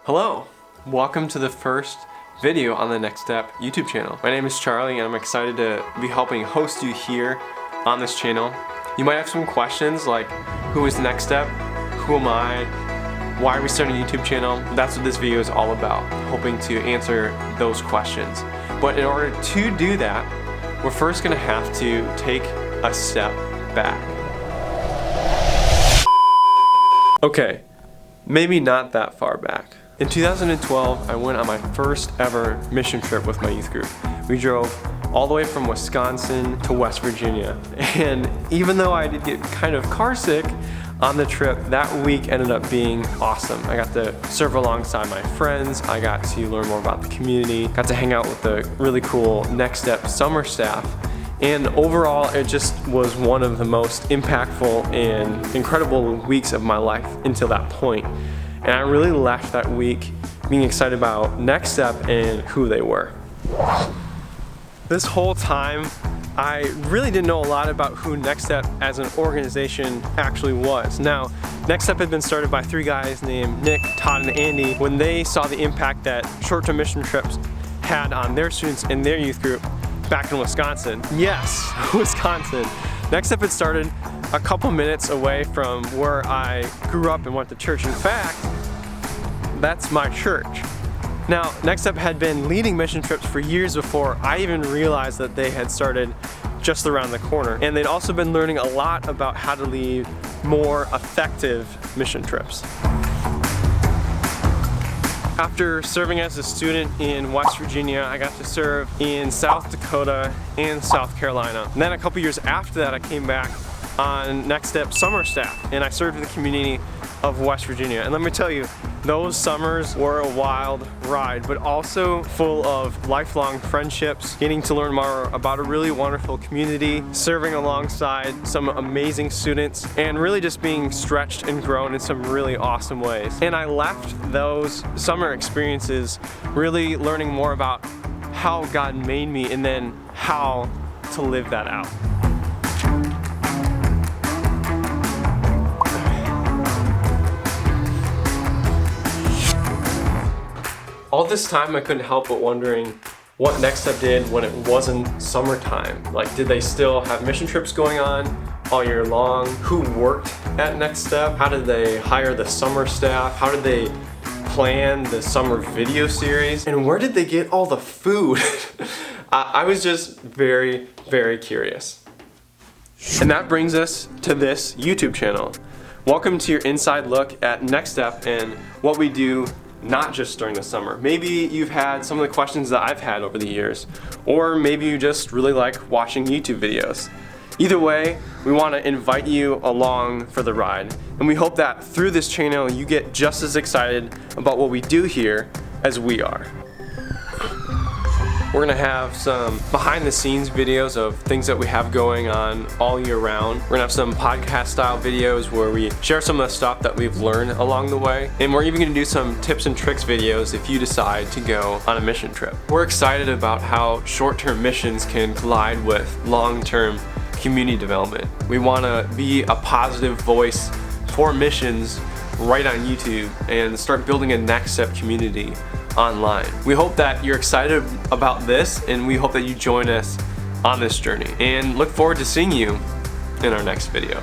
Hello, welcome to the first video on the Next Step YouTube channel. My name is Charlie and I'm excited to be helping host you here on this channel. You might have some questions like, who is Next Step? Who am I? Why are we starting a YouTube channel? That's what this video is all about, hoping to answer those questions. But in order to do that, we're first gonna have to take a step back. Okay, maybe not that far back. In 2012, I went on my first ever mission trip with my youth group. We drove all the way from Wisconsin to West Virginia. And even though I did get kind of car sick on the trip, that week ended up being awesome. I got to serve alongside my friends. I got to learn more about the community, got to hang out with the really cool Next Step summer staff. And overall, it just was one of the most impactful and incredible weeks of my life until that point. And I really left that week being excited about Next Step and who they were. This whole time, I really didn't know a lot about who Next Step as an organization actually was. Now, Next Step had been started by three guys named Nick, Todd, and Andy when they saw the impact that short-term mission trips had on their students in their youth group back in Wisconsin. Yes, Wisconsin. Next Step had started a couple minutes away from where I grew up and went to church. In fact, that's my church. Now, Next Step had been leading mission trips for years before I even realized that they had started just around the corner. And they'd also been learning a lot about how to lead more effective mission trips. After serving as a student in West Virginia, I got to serve in South Dakota and South Carolina. And then a couple years after that, I came back on Next Step summer staff, and I served in the community of West Virginia. And let me tell you, those summers were a wild ride, but also full of lifelong friendships, getting to learn more about a really wonderful community, serving alongside some amazing students, and really just being stretched and grown in some really awesome ways. And I left those summer experiences really learning more about how God made me and then how to live that out. All this time I couldn't help but wondering what Next Step did when it wasn't summertime. Like, did they still have mission trips going on all year long? Who worked at Next Step? How did they hire the summer staff? How did they plan the summer video series? And where did they get all the food? I was just very, very curious. And that brings us to this YouTube channel. Welcome to your inside look at Next Step and what we do not just during the summer. Maybe you've had some of the questions that I've had over the years, or maybe you just really like watching YouTube videos. Either way, we want to invite you along for the ride, and we hope that through this channel you get just as excited about what we do here as we are. We're gonna have some behind the scenes videos of things that we have going on all year round. We're gonna have some podcast style videos where we share some of the stuff that we've learned along the way. And we're even gonna do some tips and tricks videos if you decide to go on a mission trip. We're excited about how short-term missions can collide with long-term community development. We wanna be a positive voice for missions right on YouTube and start building a Next Step community online. We hope that you're excited about this, and we hope that you join us on this journey, and look forward to seeing you in our next video.